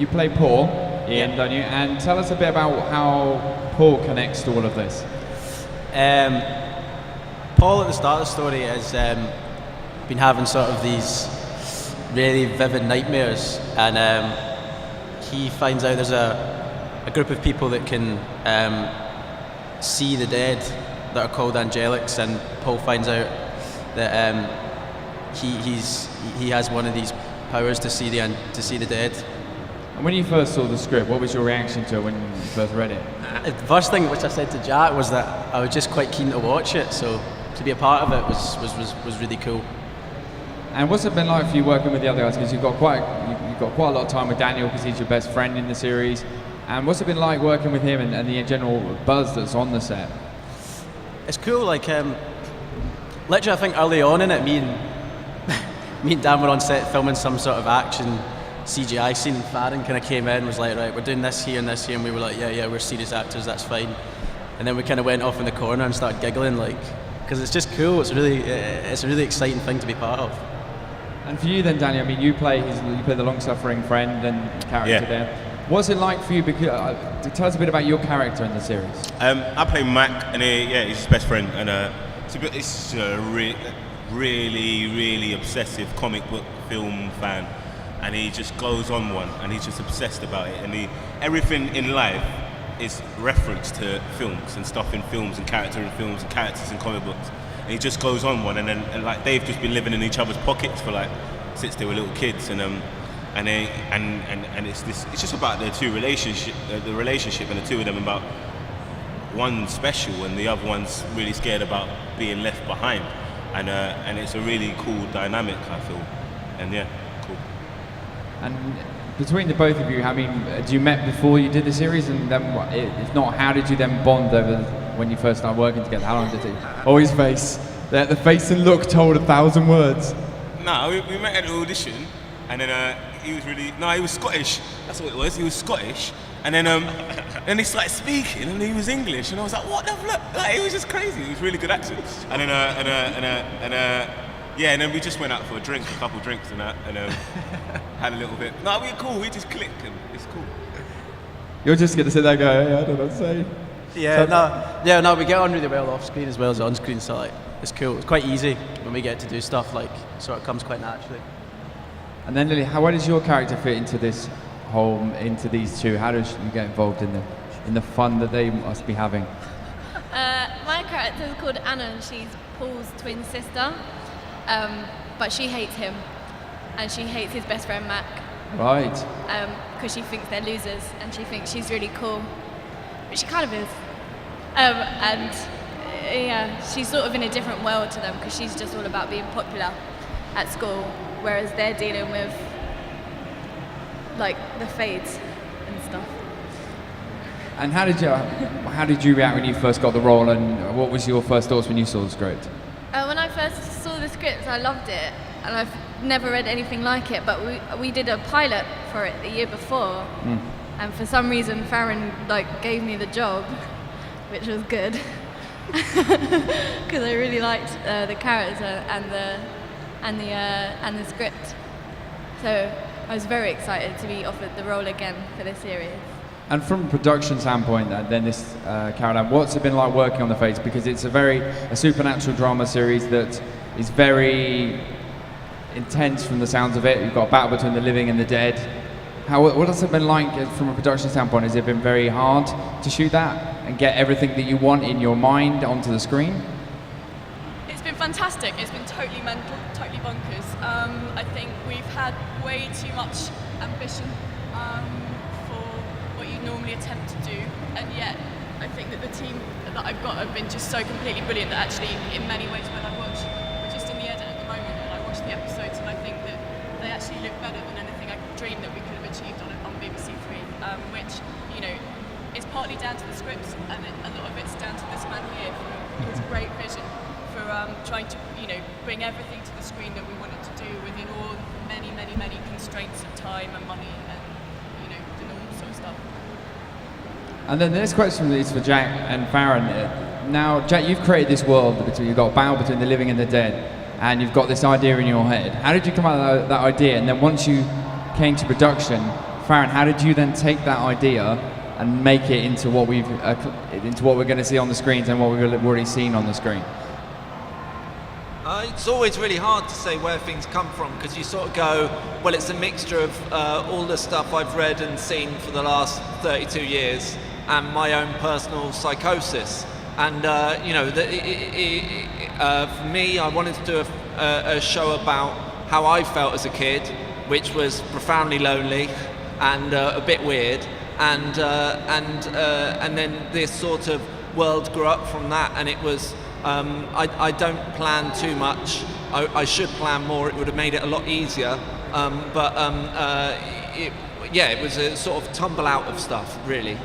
you play Paul, Ian, don't you? And tell us a bit about how Paul connects to all of this. Paul at the start of the story has been having sort of these really vivid nightmares, and he finds out there's a group of people that can see the dead that are called angelics, and Paul finds out that he has one of these powers to see the dead. And when you first saw the script, what was your reaction to it when you first read it? The first thing which I said to Jack was that I was just quite keen to watch it, so to be a part of it was really cool. And what's it been like for you working with the other guys? Because you've got quite a lot of time with Daniel, because he's your best friend in the series. And what's it been like working with him and the general buzz that's on the set? It's cool. Like, literally, I think early on in it, me and Dan were on set filming some sort of action CGI scene, and Farron kind of came in and was like, right, we're doing this here, and we were like, yeah, we're serious actors, that's fine. And then we kind of went off in the corner and started giggling, like, because it's just cool. It's a really exciting thing to be part of. And for you then, Daniel, I mean, you play the long-suffering friend and character there. What's it like for you? Because tell us a bit about your character in the series. I play Mac, and he's his best friend, and it's a really obsessive comic book film fan, and he just goes on one, and he's just obsessed about it, and everything in life is reference to films and stuff in films and character in films and characters in comic books. And he just goes on one, and like they've just been living in each other's pockets for like since they were little kids, and it's just about their two relationship, the relationship, and the two of them, about one special and the other one's really scared about being left behind, and it's a really cool dynamic, I feel, and yeah, cool. And between the both of you, I mean, had you met before you did the series, and then if not, how did you then bond over when you first started working together? How long did it take? Oh, his face. The face and look told 1,000 words. No, we met at an audition, and then he was Scottish. That's what it was. He was Scottish, and then he started speaking, and he was English, and I was like, what the fuck? Like, it was just crazy. It was really good accent. And then we just went out for a couple drinks, and had a little bit. No, we're cool. We just clicked, and it's cool. You're just gonna sit there and go, hey, I don't know what to say. No, we get on really well off screen as well as on screen, so like, it's cool. It's quite easy when we get to do stuff, like, sort of comes quite naturally. And then Lily, how does your character fit into these two? How does you get involved in the fun that they must be having? My character is called Anna, and she's Paul's twin sister, but she hates him, and she hates his best friend Mac. Right. Because she thinks they're losers, and she thinks she's really cool, but she kind of is. She's sort of in a different world to them, because she's just all about being popular at school, whereas they're dealing with like the fades and stuff. And how did you react when you first got the role, and what was your first thoughts when you saw the script? When I first saw the script, I loved it, and I've never read anything like it, but we did a pilot for it the year before, and for some reason Farron gave me the job, which was good, because I really liked the character and the script, so I was very excited to be offered the role again for this series. And from a production standpoint, then this Caroline, what's it been like working on The Fates? Because it's a supernatural drama series that is very intense from the sounds of it. You've got a battle between the living and the dead. What has it been like from a production standpoint? Has it been very hard to shoot that and get everything that you want in your mind onto the screen? It's been fantastic. It's been totally mental, totally bonkers. I think we've had way too much ambition for what you normally attempt to do, and yet I think that the team that I've got have been just so completely brilliant that actually, in many ways, when I watch, we're just in the edit at the moment, and I watch the episodes, and I think that they actually look better than anything I dreamed that we could have achieved on BBC Three, which, you know, is partly down to the scripts, and a lot of it's down to this man here for his great vision for trying to, you know, bring everything to the screen that we wanted to do within all many constraints of time and money and, you know, the normal sort of stuff. And then the next question is for Jack and Farron. Now, Jack, you've created this world you've got a battle between the living and the dead, and you've got this idea in your head. How did you come up with that idea? And then once you came to production Farron, how did you then take that idea and make it into what we're going to see on the screens and what we've already seen on the screen? It's always really hard to say where things come from, because you sort of go, well, it's a mixture of all the stuff I've read and seen for the last 32 years and my own personal psychosis. And for me, I wanted to do a show about how I felt as a kid, which was profoundly lonely and a bit weird, and then this sort of world grew up from that, and it was. I don't plan too much. I should plan more. It would have made it a lot easier. It was a sort of tumble out of stuff, really.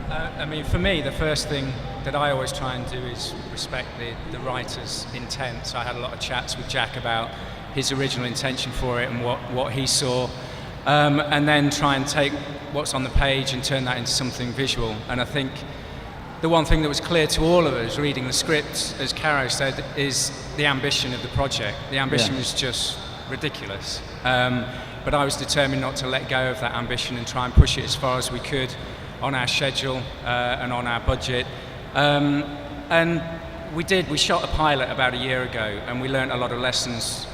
I mean, for me, the first thing that I always try and do is respect the writer's intent. So I had a lot of chats with Jack about his original intention for it and what he saw, and then try and take what's on the page and turn that into something visual. And I think the one thing that was clear to all of us reading the script, as Caro said, is the ambition of the project. The ambition was just ridiculous. But I was determined not to let go of that ambition and try and push it as far as we could on our schedule and on our budget. And we did. We shot a pilot about a year ago, and we learned a lot of lessons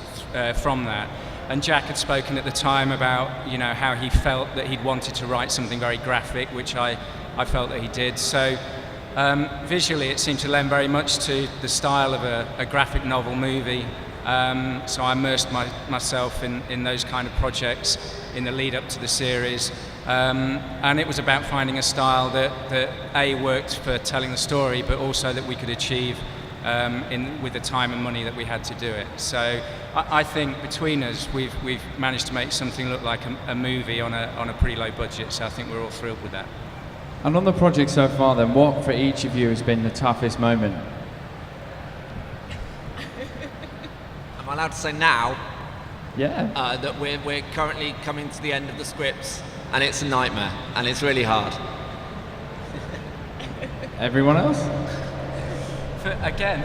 from that. And Jack had spoken at the time about, how he felt that he'd wanted to write something very graphic, which I felt that he did. So visually, it seemed to lend very much to the style of a graphic novel movie. So I immersed myself in those kind of projects in the lead up to the series. And it was about finding a style that A, worked for telling the story, but also that we could achieve with the time and money that we had to do it. So I think between us, we've managed to make something look like a movie on a pretty low budget. So I think we're all thrilled with that. And on the project so far then, what for each of you has been the toughest moment? Am I allowed to say now? Yeah. That we're currently coming to the end of the scripts, and it's a nightmare, and it's really hard. Everyone else?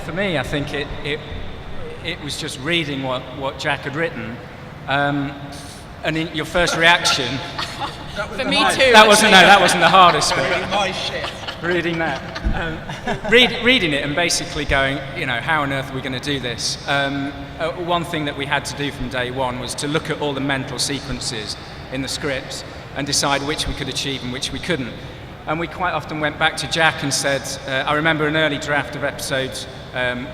For me, I think it was just reading what Jack had written, and in your first reaction. For me too. That wasn't the hardest bit. My shit. Reading that, reading it, and basically going, how on earth are we going to do this? One thing that we had to do from day one was to look at all the mental sequences in the scripts and decide which we could achieve and which we couldn't. And we quite often went back to Jack and said, I remember an early draft of episode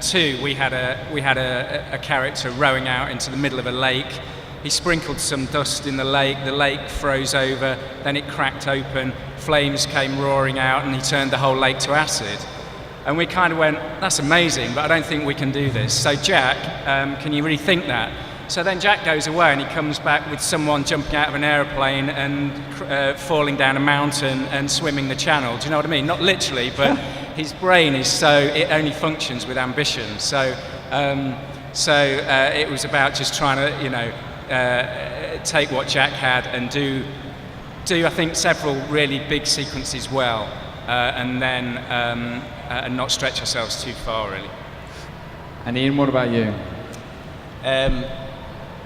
2. We had a character rowing out into the middle of a lake. He sprinkled some dust in the lake froze over, then it cracked open, flames came roaring out, and he turned the whole lake to acid. And we kind of went, that's amazing, but I don't think we can do this. So Jack, can you rethink that? So then Jack goes away and he comes back with someone jumping out of an aeroplane and falling down a mountain and swimming the channel. Do you know what I mean? Not literally, but his brain is so, it only functions with ambition. So it was about just trying to, take what Jack had and do I think several really big sequences well, and then and not stretch ourselves too far, really. And Ian, what about you?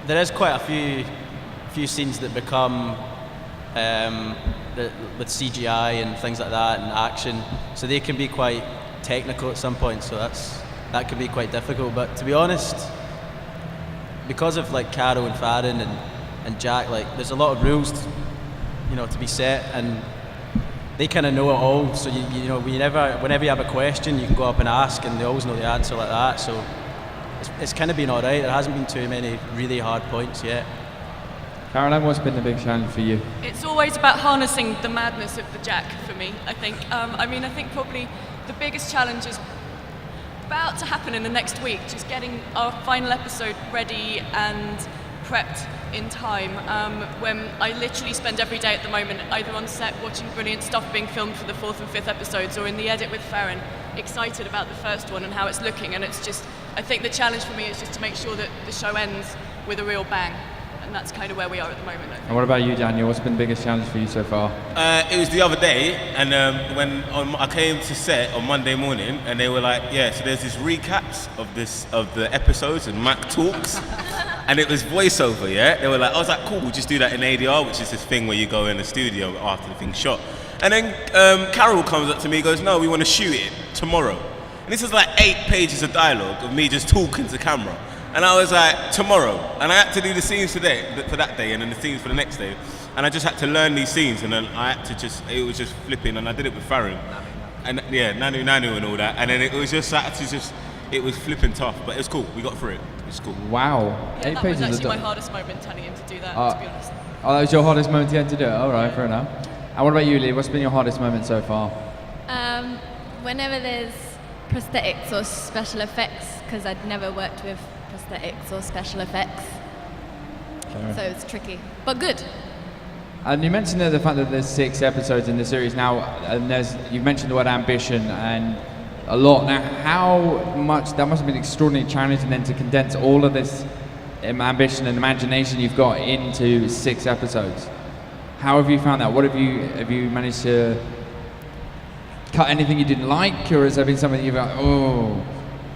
There is quite a few scenes that become with CGI and things like that and action, so they can be quite technical at some point. So that can be quite difficult. But to be honest, because of Caro and Farron and Jack, there's a lot of rules, to be set, and they kind of know it all. So whenever you have a question, you can go up and ask, and they always know the answer like that. So it's kind of been all right. There hasn't been too many really hard points yet. Caroline, what's been the big challenge for you? It's always about harnessing the madness of the Jack for me, I think. I think probably the biggest challenge is about to happen in the next week, just getting our final episode ready and prepped in time, when I literally spend every day at the moment either on set watching brilliant stuff being filmed for the 4th and 5th episodes, or in the edit with Farron, excited about the first one and how it's looking. And it's just, I think the challenge for me is just to make sure that the show ends with a real bang, and that's kind of where we are at the moment, I think. And what about you, Daniel? What's been the biggest challenge for you so far? It was the other day, and when I came to set on Monday morning, and they were like, so there's these recaps of the episodes and Mac talks. And it was voiceover, yeah? They were like, I was like, cool, we'll just do that in ADR, which is this thing where you go in the studio after the thing's shot. And then Carol comes up to me and goes, no, we want to shoot it tomorrow. And this is like 8 pages of dialogue of me just talking to camera. And I was like, tomorrow. And I had to do the scenes for that day and then the scenes for the next day. And I just had to learn these scenes, and then I had to it was just flipping, and I did it with Farron. And yeah, Nanu and all that. And then it was just, it was flipping tough, but it was cool. We got through it. It's cool. Wow. Yeah, 8 that pages was of actually my dialogue. hardest moment, telling him to do that, to be honest. Oh, that was your hardest moment to do it? All right, fair enough. And what about you, Lee? What's been your hardest moment so far? Whenever there's prosthetics or special effects, because I'd never worked with prosthetics or special effects. So it's tricky, but good. And you mentioned the fact that there's 6 episodes in the series now, and you've mentioned the word ambition and a lot. Now, how much, that must have been extraordinarily challenging then to condense all of this ambition and imagination you've got into 6 episodes. How have you found that? What have you managed to cut anything you didn't like, or has there been something you've got, oh,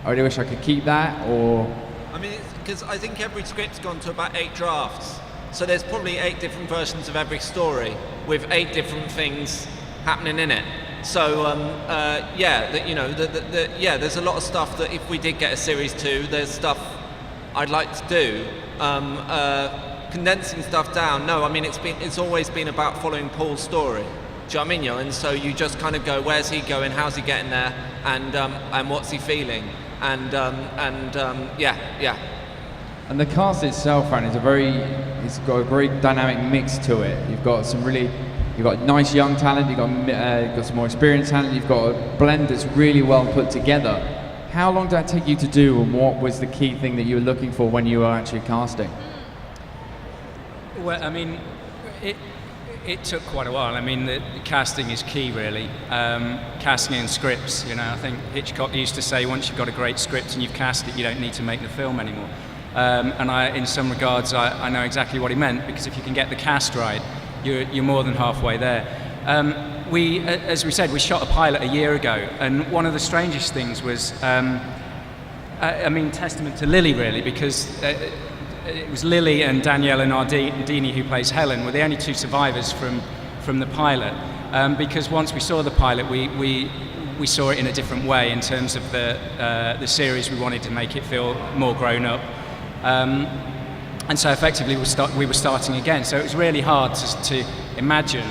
I really wish I could keep that, or? I mean, because I think every script's gone to about 8 drafts. So there's probably 8 different versions of every story with 8 different things happening in it. So there's a lot of stuff that if we did get a series 2, there's stuff I'd like to do. Condensing stuff down, no, I mean it's always been about following Paul's story. Do you know what I mean? You know, and so you just kind of go, where's he going? How's he getting there? And what's he feeling? And And the cast itself, Fran, it's got a very dynamic mix to it. You've got nice young talent, you've got some more experienced talent, you've got a blend that's really well put together. How long did that take you to do, and what was the key thing that you were looking for when you were actually casting? Well, I mean, it took quite a while. I mean, the casting is key, really. Casting and scripts, you know. I think Hitchcock used to say, once you've got a great script and you've cast it, you don't need to make the film anymore. And in some regards, I know exactly what he meant, because if you can get the cast right, you're more than halfway there. As we said, we shot a pilot a year ago, and one of the strangest things was, testament to Lily, really, because it was Lily and Danielle Nardini, who plays Helen, were the only 2 survivors from the pilot. Because once we saw the pilot, we saw it in a different way in terms of the series. We wanted to make it feel more grown up. And so effectively we were starting again. So it was really hard to imagine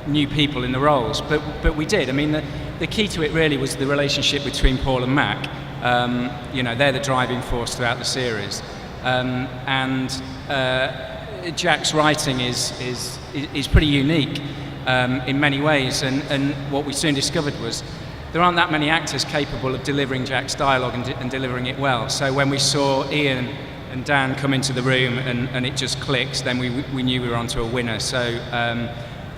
new people in the roles, but we did. I mean, the key to it really was the relationship between Paul and Mac. They're the driving force throughout the series. Jack's writing is pretty unique in many ways, and what we soon discovered was there aren't that many actors capable of delivering Jack's dialogue and delivering it well. So when we saw Ian and Dan come into the room and it just clicks, then we knew we were onto a winner. So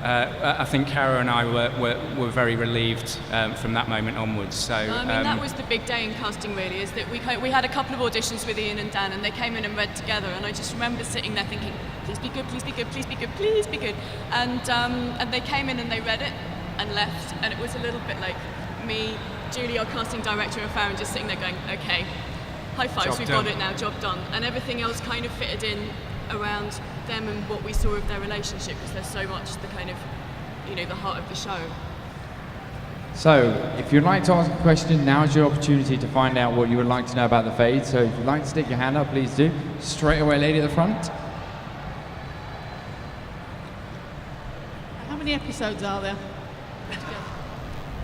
I think Cara and I were very relieved from that moment onwards. So that was the big day in casting, really, is that we had a couple of auditions with Ian and Dan, and they came in and read together, and I just remember sitting there thinking, please be good, please be good, please be good, please be good. And they came in and they read it and left, and it was a little bit like me, Julie, our casting director, and Farron just sitting there going, okay, high fives, we've got it now, job done. And everything else kind of fitted in around them and what we saw of their relationship, because there's so much the kind of, the heart of the show. So, if you'd like to ask a question, now's your opportunity to find out what you would like to know about the Fade. So if you'd like to stick your hand up, please do. Straight away, lady at the front. How many episodes are there?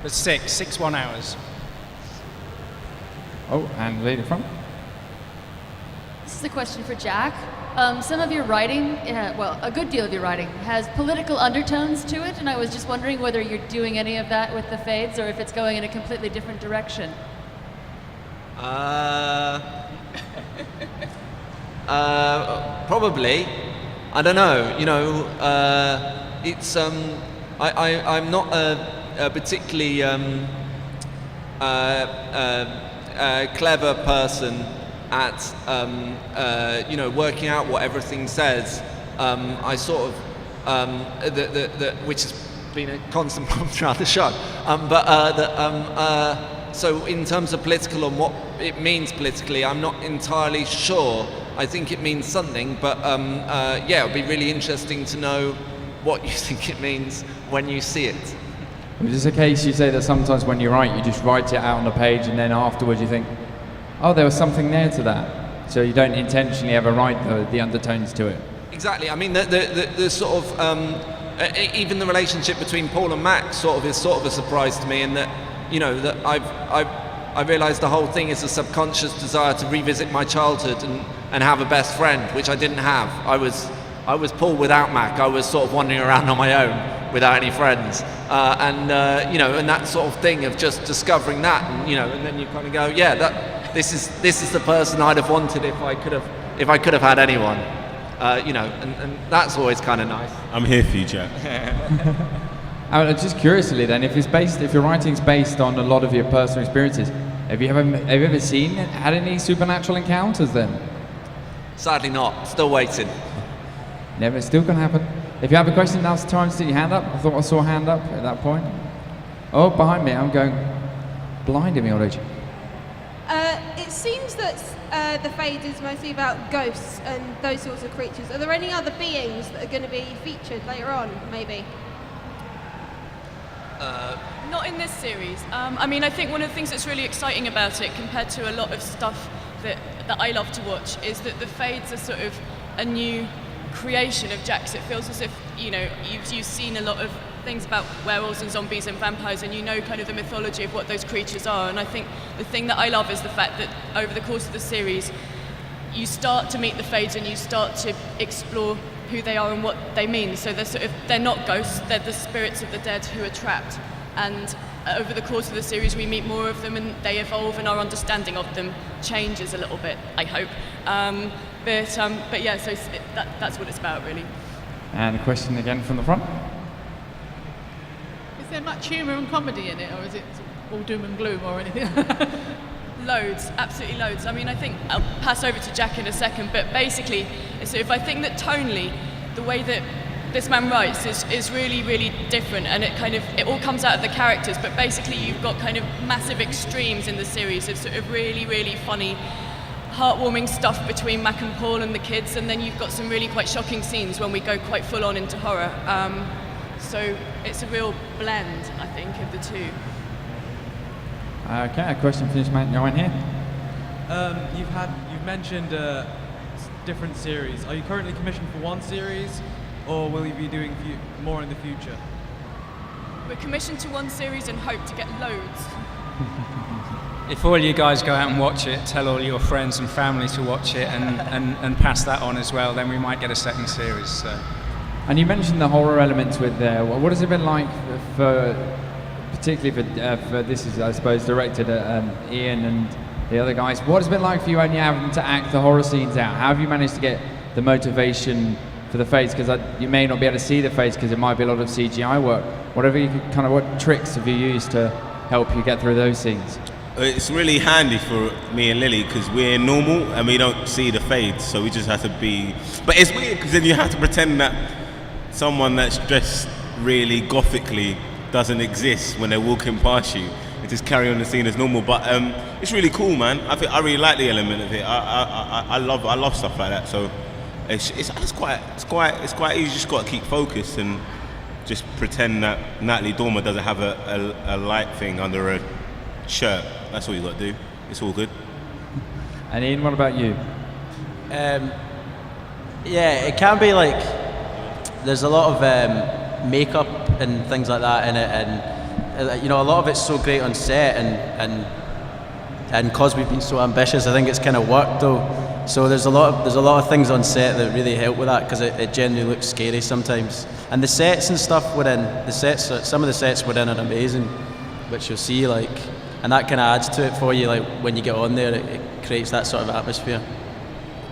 There's 6 1 hours. Oh, and lady at the front. This is a question for Jack. Some of your writing, a good deal of your writing, has political undertones to it, and I was just wondering whether you're doing any of that with the Fades, or if it's going in a completely different direction. Probably. I don't know. It's I'm not a particularly clever person at working out what everything says. I sort of which has been a constant problem throughout the show. So in terms of political and what it means politically, I'm not entirely sure. I think it means something, but yeah, it'll be really interesting to know what you think it means when you see it. Is this a case you say that sometimes when you write, you just write it out on the page and then afterwards you think, oh, there was something there to that? So you don't intentionally ever write the undertones to it? Exactly. I mean, the sort of, even the relationship between Paul and Max sort of is sort of a surprise to me, in that, you know, that I realised the whole thing is a subconscious desire to revisit my childhood and have a best friend, which I didn't have. I was Paul without Mac. I was sort of wandering around on my own without any friends, and you know, and that sort of thing of just discovering that, and you know, and then you kind of go, yeah, this is the person I'd have wanted if I could have had anyone, you know, and that's always kind of nice. I'm here for you, Jack. Just curiously then, if your writing's based on a lot of your personal experiences, have you ever had any supernatural encounters then? Sadly not. Still waiting. Never, still can happen. If you have a question, now's the time to stick your hand up. I thought I saw a hand up at that point. Oh, behind me, I'm going, blinding me, old age. It seems that the Fade is mostly about ghosts and those sorts of creatures. Are there any other beings that are going to be featured later on, maybe? Not in this series. I mean, I think one of the things that's really exciting about it, compared to a lot of stuff that I love to watch, is that the Fades are sort of a new creation of Jack's. It feels as if, you know, you've seen a lot of things about werewolves and zombies and vampires, and you know kind of the mythology of what those creatures are. And I think the thing that I love is the fact that over the course of the series, you start to meet the Fades and you start to explore who they are and what they mean. So they're not ghosts, they're the spirits of the dead who are trapped. And over the course of the series, we meet more of them and they evolve, and our understanding of them changes a little bit, I hope. But yeah, so that's what it's about, really. And a question again from the front. Is there much humour and comedy in it, or is it all doom and gloom or anything? Loads, absolutely loads. I mean, I think I'll pass over to Jack in a second, but basically, so if I think that tonally, the way that this man writes is really, really different, and it all comes out of the characters, but basically you've got kind of massive extremes in the series of sort of really, really funny, heartwarming stuff between Mac and Paul and the kids, and then you've got some really quite shocking scenes when we go quite full on into horror. So it's a real blend, I think, of the two. Okay, a question for this man right here. You've mentioned different series. Are you currently commissioned for one series, or will you be doing more in the future? We're commissioned to one series and hope to get loads. If all you guys go out and watch it, tell all your friends and family to watch it, and pass that on as well, then we might get a second series. So. And you mentioned the horror elements with there. What has it been like particularly for this is, I suppose, directed at Ian and the other guys? What has it been like for you only having to act the horror scenes out? How have you managed to get the motivation for the face? Because you may not be able to see the face because it might be a lot of CGI work. Whatever you could, kind of, what tricks have you used to help you get through those scenes? It's really handy for me and Lily because we're normal and we don't see the fades, so we just have to be. But it's weird because then you have to pretend that someone that's dressed really gothically doesn't exist when they're walking past you, and just carry on the scene as normal. But it's really cool, man. I really like the element of it. I love stuff like that. So it's quite easy. You just got to keep focused and just pretend that Natalie Dormer doesn't have a light thing under her shirt. That's all you got to do. It's all good. And Ian, what about you? Yeah, it can be like there's a lot of makeup and things like that in it, and you know, a lot of it's so great on set, and because we've been so ambitious, I think it's kind of worked though. So there's a lot of things on set that really help with that, because it generally looks scary sometimes. And the sets and stuff some of the sets we're in are amazing, which you'll see, like, and that kind of adds to it for you, like when you get on there, it creates that sort of atmosphere.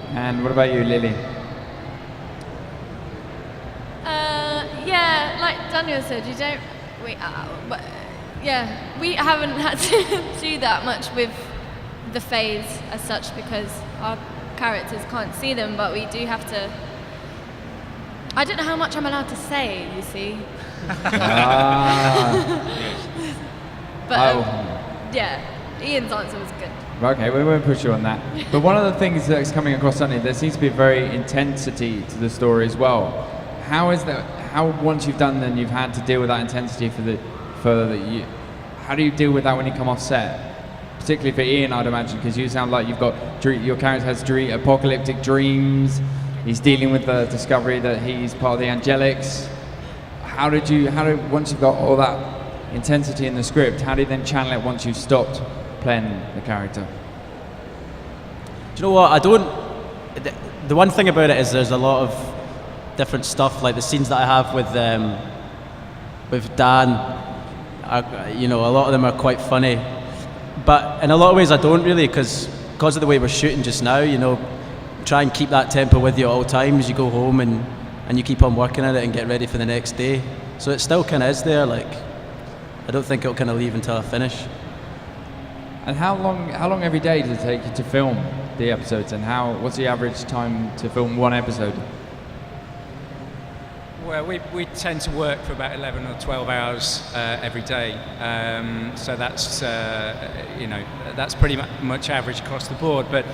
And what about you, Lily? Yeah, like Daniel said, we haven't had to do that much with the phase as such, because our characters can't see them, but we do have to. I don't know how much I'm allowed to say, you see. But yeah, Ian's answer was good. Okay, we won't push you on that. But one of the things that's coming across Sunday, there seems to be a very intensity to the story as well. How is that? How once you've done, then you've had to deal with that intensity how do you deal with that when you come off set? Particularly for Ian, I'd imagine, because you sound like you've got your character has apocalyptic dreams. He's dealing with the discovery that he's part of the angelics. How once you've got all that intensity in the script, how do you then channel it once you've stopped playing the character? Do you know what? The one thing about it is there's a lot of different stuff, like the scenes that I have with Dan. A lot of them are quite funny, but in a lot of ways I don't really, because of the way we're shooting just now. Try and keep that tempo with you at all times. You go home and you keep on working at it and get ready for the next day. So it still kind of is there. Like, I don't think it'll kind of leave until I finish. And how long every day does it take you to film the episodes, and what's the average time to film one episode? Well, we tend to work for about 11 or 12 hours every day, so that's that's pretty much average across the board. But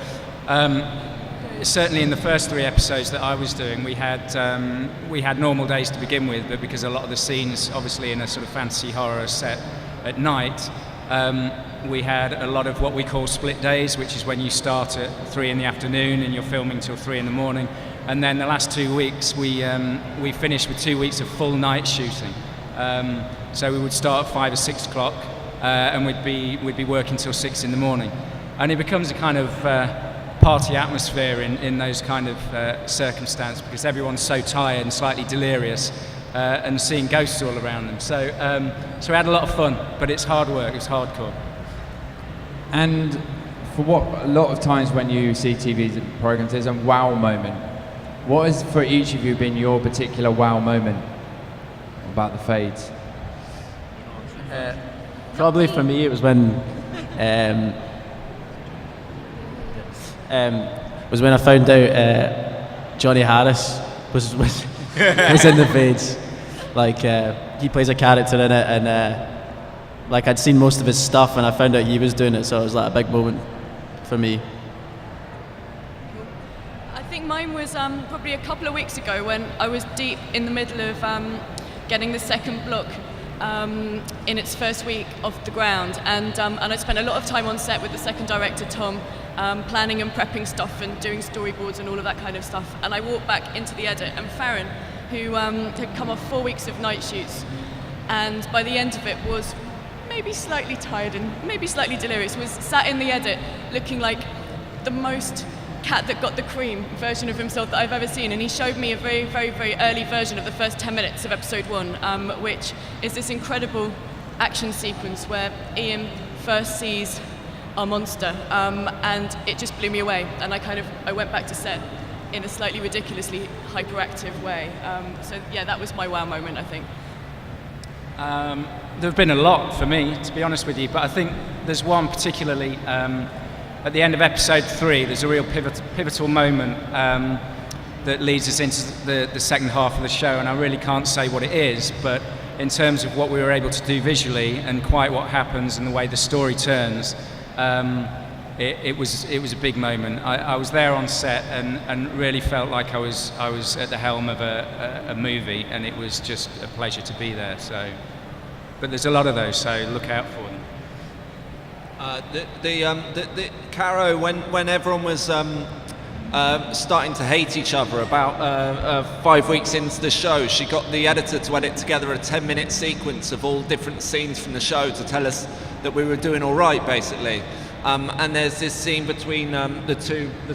certainly in the first 3 episodes that I was doing, we had normal days to begin with, but because a lot of the scenes, obviously in a sort of fantasy horror set at night, we had a lot of what we call split days, which is when you start at 3 in the afternoon and you're filming till 3 in the morning. And then the last 2 weeks, we finished with 2 weeks of full night shooting. So we would start at 5 or 6 o'clock, and we'd be working till 6 in the morning. And it becomes a kind of party atmosphere in those kind of circumstances, because everyone's so tired and slightly delirious, and seeing ghosts all around them. So we had a lot of fun, but it's hard work. It's hardcore. And for what a lot of times when you see TV programs, there's a wow moment. What has for each of you been your particular wow moment about the fades? Probably for me, it was when I found out Johnny Harris was in the fades. Like, he plays a character in it, and like, I'd seen most of his stuff, and I found out he was doing it, so it was like a big moment for me. I think mine was probably a couple of weeks ago, when I was deep in the middle of getting the second block in its first week off the ground, and I spent a lot of time on set with the second director, Tom, planning and prepping stuff and doing storyboards and all of that kind of stuff. And I walked back into the edit, and Farron, who had come off 4 weeks of night shoots, and by the end of it was maybe slightly tired and maybe slightly delirious, was sat in the edit looking like the most cat that got the cream version of himself that I've ever seen. And he showed me a very, very, very early version of the first 10 minutes of episode 1, which is this incredible action sequence where Ian first sees our monster, and it just blew me away. And I went back to set in a slightly ridiculously hyperactive way. So yeah, that was my wow moment, I think. There have been a lot for me, to be honest with you, but I think there's one particularly at the end of episode 3. There's a real pivotal moment that leads us into the second half of the show, and I really can't say what it is, but in terms of what we were able to do visually and quite what happens and the way the story turns, it was a big moment. I was there on set and really felt like I was at the helm of a movie, and it was just a pleasure to be there. So, but there's a lot of those, so look out for them. The Caro, when everyone was starting to hate each other about 5 weeks into the show, she got the editor to edit together a 10-minute sequence of all different scenes from the show to tell us that we were doing all right, basically. And there's this scene between the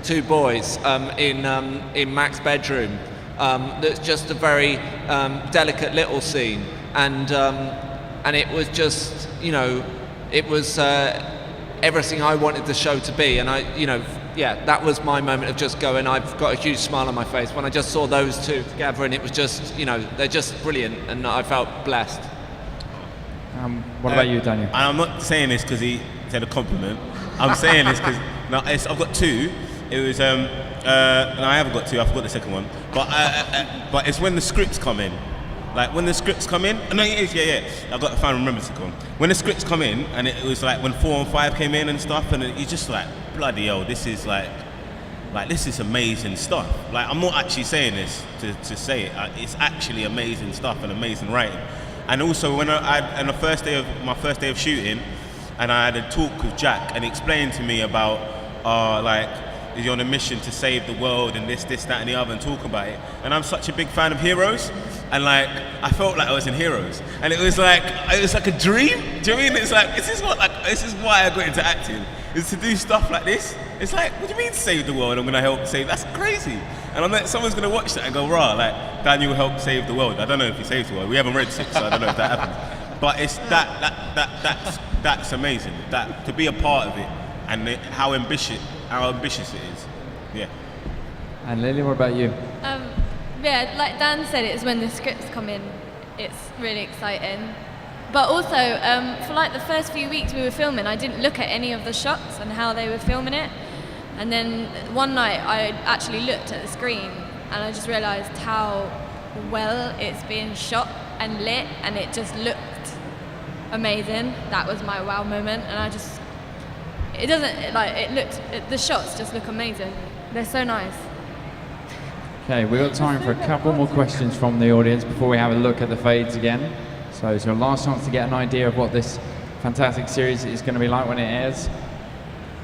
two boys in Mac's bedroom that's just a very delicate little scene, and it was just, it was everything I wanted the show to be. And that was my moment of just going, I've got a huge smile on my face when I just saw those two together, and it was just, they're just brilliant, and I felt blessed. What about you, Daniel? And I'm not saying this because he said a compliment. I'm saying this because I've got 2. It was no, I haven't got 2. I forgot the second one. But it's when the scripts come in, Like when the scripts come in, no, it is, yeah. I got to finally remember to go on. When the scripts come in, and it was like when 4 and 5 came in and stuff, and you're just like, bloody hell, this is like this is amazing stuff. Like I'm not actually saying this to say it. It's actually amazing stuff and amazing writing. And also when on the first day of shooting, and I had a talk with Jack, and he explained to me about like you're on a mission to save the world and this, that, and the other, and talk about it. And I'm such a big fan of Heroes, and like I felt like I was in Heroes, and it was like a dream. Do you know what I mean? It's like this is why I got into acting, is to do stuff like this. It's like, what do you mean save the world? I'm gonna help save. That's crazy. And I'm like, someone's gonna watch that and go, rah, like Daniel helped save the world. I don't know if he saved the world. We haven't read 6, so I don't know if that happens. But it's that's amazing. That to be a part of it, and how ambitious it is. Yeah. And Lily, what about you? Yeah, like Dan said, it's when the scripts come in, it's really exciting. But also, for like the first few weeks we were filming, I didn't look at any of the shots and how they were filming it. And then one night I actually looked at the screen and I just realised how well it's being shot and lit, and it just looked amazing. That was my wow moment, and the shots just look amazing. They're so nice. Okay, we've got time for a couple more questions from the audience before we have a look at the fades again. So it's your last chance to get an idea of what this fantastic series is going to be like when it airs.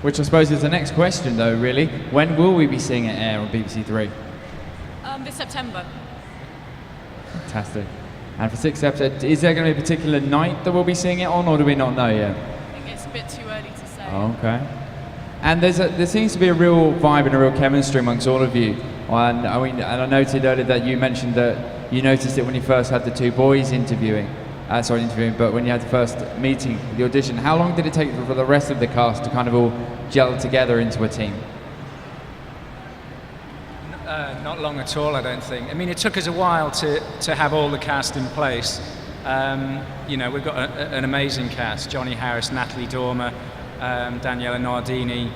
Which I suppose is the next question though, really. When will we be seeing it air on BBC Three? This September. Fantastic. And for 6th episode, is there going to be a particular night that we'll be seeing it on, or do we not know yet? I think it's a bit too early to say. Oh, okay. And there seems to be a real vibe and a real chemistry amongst all of you. And I noted earlier that you mentioned that you noticed it when you first had the 2 boys interviewing, but when you had the first meeting, the audition. How long did it take for the rest of the cast to kind of all gel together into a team? Not long at all, I don't think. I mean, it took us a while to have all the cast in place. We've got an amazing cast: Johnny Harris, Natalie Dormer, Daniela Nardini.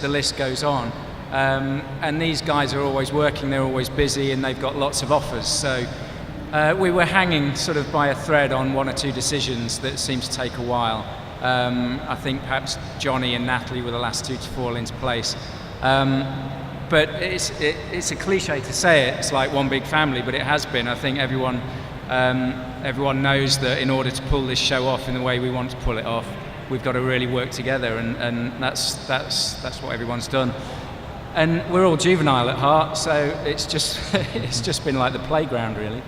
The list goes on. And these guys are always working, they're always busy, and they've got lots of offers. So we were hanging sort of by a thread on 1 or 2 decisions that seemed to take a while. I think perhaps Johnny and Natalie were the last 2 to fall into place. But it's a cliche to say it, it's like one big family, but it has been. I think everyone knows that in order to pull this show off in the way we want to pull it off, we've got to really work together, and that's what everyone's done. And we're all juvenile at heart, so it's just been like the playground, really.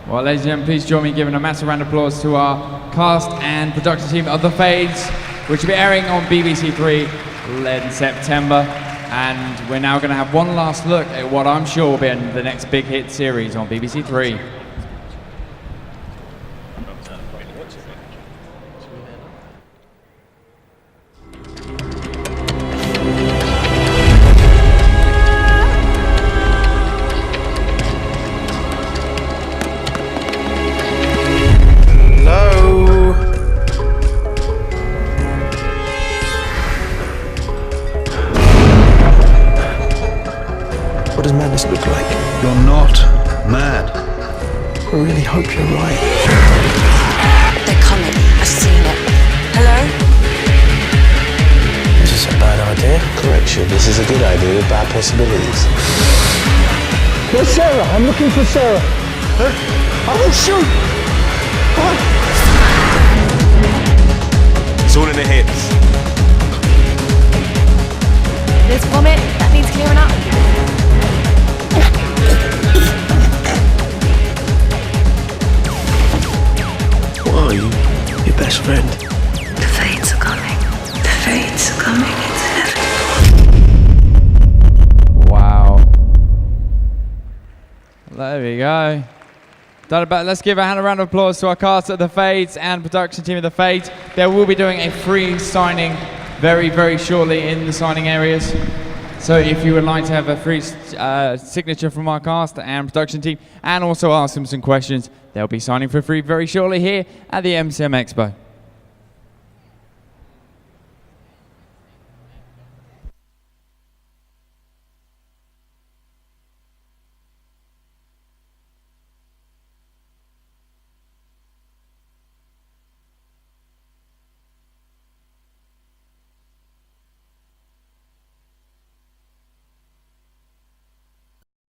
Well, ladies and gentlemen, please join me in giving a massive round of applause to our cast and production team of The Fades, which will be airing on BBC Three in September. And we're now going to have one last look at what I'm sure will be the next big hit series on BBC Three. What does madness look like? You're not mad. I really hope you're right. They're coming. I've seen it. Hello? Is this a bad idea? Correction, this is a good idea with bad possibilities. Where's Sarah? I'm looking for Sarah. Huh? I will shoot! Huh? It's all in the hips. There's vomit that needs clearing up. What are you? Your best friend? The fades are coming. The fades are coming. It's Wow. There we go. Let's give a round of applause to our cast of The Fades and production team of The Fades. They will be doing a free signing very, very shortly in the signing areas. So if you would like to have a free signature from our cast and production team, and also ask them some questions, they'll be signing for free very shortly here at the MCM Expo.